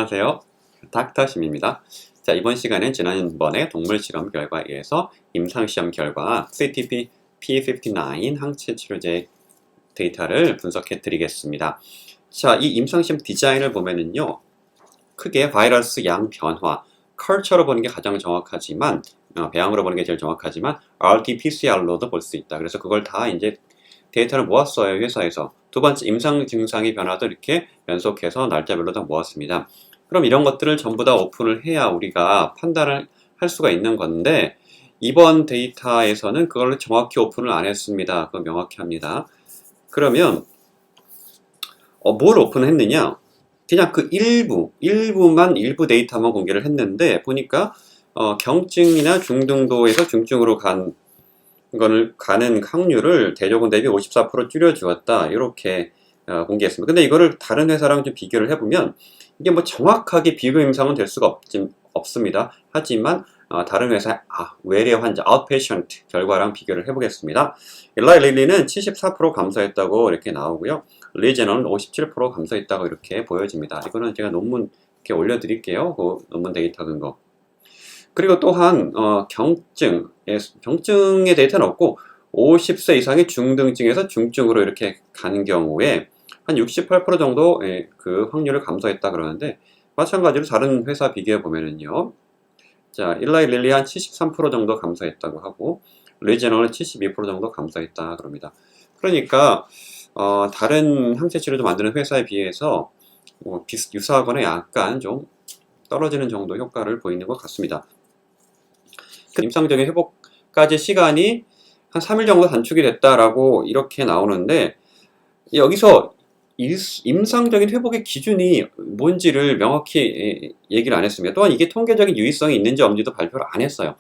안녕하세요. 닥터심입니다. 자, 이번 시간엔 지난번에 동물 실험 결과에 의해서 임상시험 결과 CTP P59 항체 치료제 데이터를 분석해 드리겠습니다. 자, 이 임상시험 디자인을 보면은요, 크게 바이러스 양 변화, 컬처로 보는 게 가장 정확하지만, 배양으로 보는 게 제일 정확하지만, RT-PCR로도 볼 수 있다. 그래서 그걸 다 이제 데이터를 모았어요, 회사에서. 두 번째, 임상 증상의 변화도 이렇게 연속해서 날짜별로 다 모았습니다. 그럼 이런 것들을 전부 다 오픈을 해야 우리가 판단을 할 수가 있는 건데, 이번 데이터에서는 그걸 정확히 오픈을 안 했습니다. 그거 명확히 합니다. 그러면 뭘 오픈했느냐? 그냥 그 일부 데이터만 공개를 했는데, 보니까 경증이나 중등도에서 중증으로 가는 확률을 대조군 대비 54% 줄여주었다. 이렇게 공개했습니다. 근데 이거를 다른 회사랑 좀 비교를 해보면 이게 뭐 정확하게 비교 임상은 될 수가 없습니다. 하지만 다른 회사의 외래 환자 outpatient 결과랑 비교를 해보겠습니다. 일라이 릴리는 74% 감소했다고 이렇게 나오고요. 리제너는 57% 감소했다고 이렇게 보여집니다. 이거는 제가 논문 이렇게 올려드릴게요. 그 논문 데이터 근거. 그리고 또한 경증의 데이터는 없고 50세 이상의 중등증에서 중증으로 이렇게 가는 경우에 한 68% 정도 그 확률을 감소했다 그러는데, 마찬가지로 다른 회사 비교해 보면은요, 자, 일라이 릴리 한 73% 정도 감소했다고 하고 리제너는 72% 정도 감소했다 그럽니다. 그러니까 다른 항체 치료도 만드는 회사에 비해서 유사하거나 약간 좀 떨어지는 정도 효과를 보이는 것 같습니다. 임상적인 회복까지 시간이 한 3일 정도 단축이 됐다라고 이렇게 나오는데, 여기서 임상적인 회복의 기준이 뭔지를 명확히 얘기를 안 했습니다. 또한 이게 통계적인 유의성이 있는지 없는지도 발표를 안 했어요.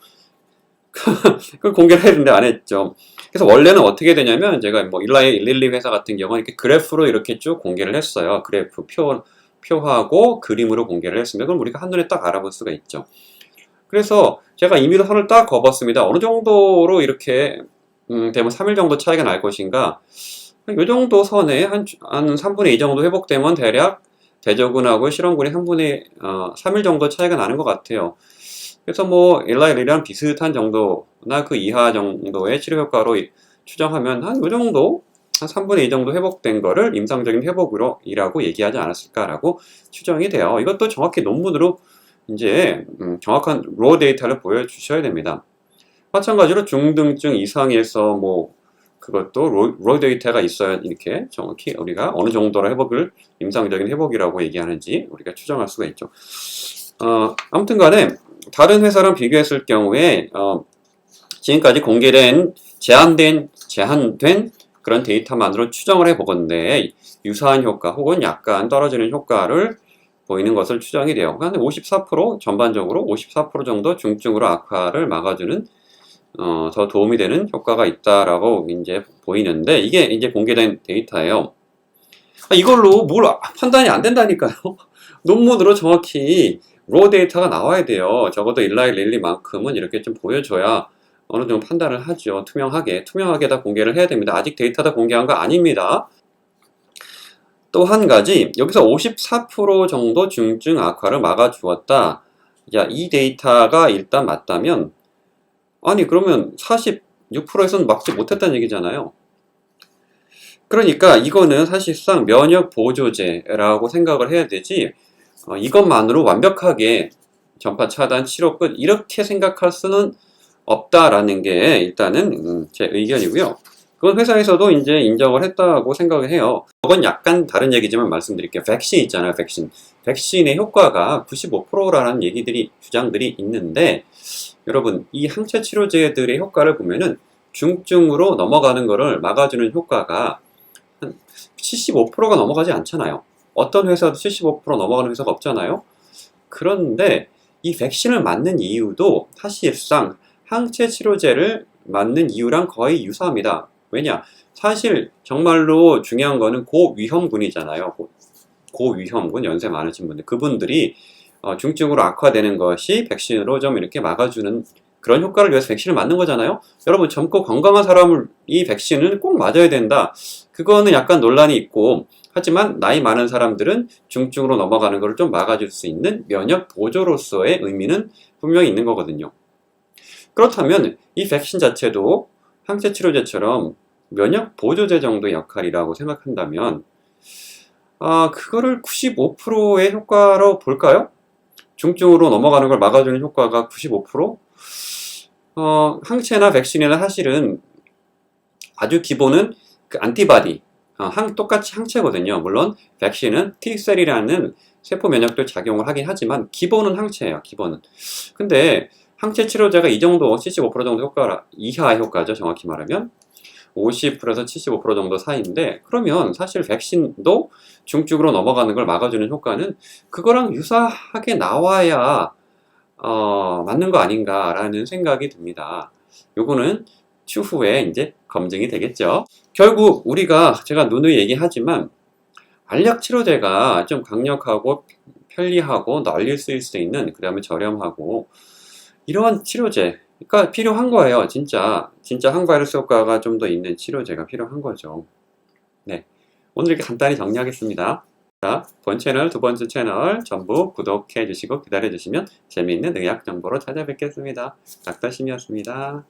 그걸 공개를 했는데 안 했죠. 그래서 원래는 어떻게 되냐면, 제가 뭐 일라이 릴리 회사 같은 경우는 이렇게 그래프로 이렇게 쭉 공개를 했어요. 그래프 표하고 그림으로 공개를 했습니다. 그럼 우리가 한눈에 딱 알아볼 수가 있죠. 그래서 제가 임의로 선을 딱 그어봤습니다. 어느 정도로 이렇게 되면 3일 정도 차이가 날 것인가. 이 정도 선에 한 3분의 2 정도 회복되면 대략 대저군하고 실험군이 3일 정도 차이가 나는 것 같아요. 그래서 뭐 일라이 릴리랑 비슷한 정도나 그 이하 정도의 치료 효과로 추정하면 한 이 정도, 한 3분의 2 정도 회복된 거를 임상적인 회복이라고 얘기하지 않았을까라고 추정이 돼요. 이것도 정확히 논문으로 이제 정확한 로 데이터를 보여주셔야 됩니다. 마찬가지로 중등증 이상에서 뭐 그것도 로 데이터가 있어야 이렇게 정확히 우리가 어느 정도로 회복을 임상적인 회복이라고 얘기하는지 우리가 추정할 수가 있죠. 아무튼 간에 다른 회사랑 비교했을 경우에 지금까지 공개된 제한된 그런 데이터만으로 추정을 해보건데, 유사한 효과 혹은 약간 떨어지는 효과를 보이는 것을 추정이 돼요. 한 54% 전반적으로 54% 정도 중증으로 악화를 막아주는 더 도움이 되는 효과가 있다라고 이제 보이는데, 이게 이제 공개된 데이터예요. 이걸로 뭘 판단이 안 된다니까요. 논문으로 정확히 로 데이터가 나와야 돼요. 적어도 일라이 릴리만큼은 이렇게 좀 보여줘야 어느 정도 판단을 하죠. 투명하게 다 공개를 해야 됩니다. 아직 데이터 다 공개한 거 아닙니다. 또 한 가지, 여기서 54% 정도 중증 악화를 막아주었다. 야, 이 데이터가 일단 맞다면, 아니 그러면 46%에서는 막지 못했다는 얘기잖아요. 그러니까 이거는 사실상 면역 보조제라고 생각을 해야 되지, 이것만으로 완벽하게 전파 차단 치료 끝 이렇게 생각할 수는 없다라는 게 일단은 제 의견이고요. 그건 회사에서도 이제 인정을 했다고 생각을 해요. 그건 약간 다른 얘기지만 말씀드릴게요. 백신 있잖아요. 백신의 효과가 95%라는 주장들이 있는데, 여러분 이 항체 치료제들의 효과를 보면은 중증으로 넘어가는 거를 막아주는 효과가 한 75%가 넘어가지 않잖아요. 어떤 회사도 75% 넘어가는 회사가 없잖아요. 그런데 이 백신을 맞는 이유도 사실상 항체 치료제를 맞는 이유랑 거의 유사합니다. 왜냐? 사실 정말로 중요한 거는 고위험군이잖아요. 고위험군, 연세 많으신 분들, 그분들이 중증으로 악화되는 것이 백신으로 좀 이렇게 막아주는 그런 효과를 위해서 백신을 맞는 거잖아요. 여러분, 젊고 건강한 사람을 이 백신을 꼭 맞아야 된다. 그거는 약간 논란이 있고, 하지만 나이 많은 사람들은 중증으로 넘어가는 것을 좀 막아줄 수 있는 면역 보조로서의 의미는 분명히 있는 거거든요. 그렇다면 이 백신 자체도 항체 치료제처럼 면역 보조제 정도의 역할이라고 생각한다면 그거를 95%의 효과로 볼까요? 중증으로 넘어가는 걸 막아주는 효과가 95%? 항체나 백신이나 사실은 아주 기본은 그 안티바디, 똑같이 항체거든요. 물론 백신은 T셀이라는 세포 면역도 작용을 하긴 하지만 기본은 항체예요. 기본은. 근데 항체 치료제가 이 정도 75% 정도 이하 효과죠. 정확히 말하면 50%에서 75% 정도 사이인데, 그러면 사실 백신도 중증으로 넘어가는 걸 막아주는 효과는 그거랑 유사하게 나와야 맞는 거 아닌가라는 생각이 듭니다. 요거는 추후에 이제 검증이 되겠죠. 결국 제가 누누이 얘기하지만 알약 치료제가 좀 강력하고 편리하고 널리 쓰일 수 있는, 그 다음에 저렴하고 이러한 치료제가 필요한 거예요. 진짜 항바이러스 효과가 좀 더 있는 치료제가 필요한 거죠. 네, 오늘 이렇게 간단히 정리하겠습니다. 자, 본 채널, 두 번째 채널 전부 구독해 주시고 기다려 주시면 재미있는 의학 정보로 찾아뵙겠습니다. 닥터심이었습니다.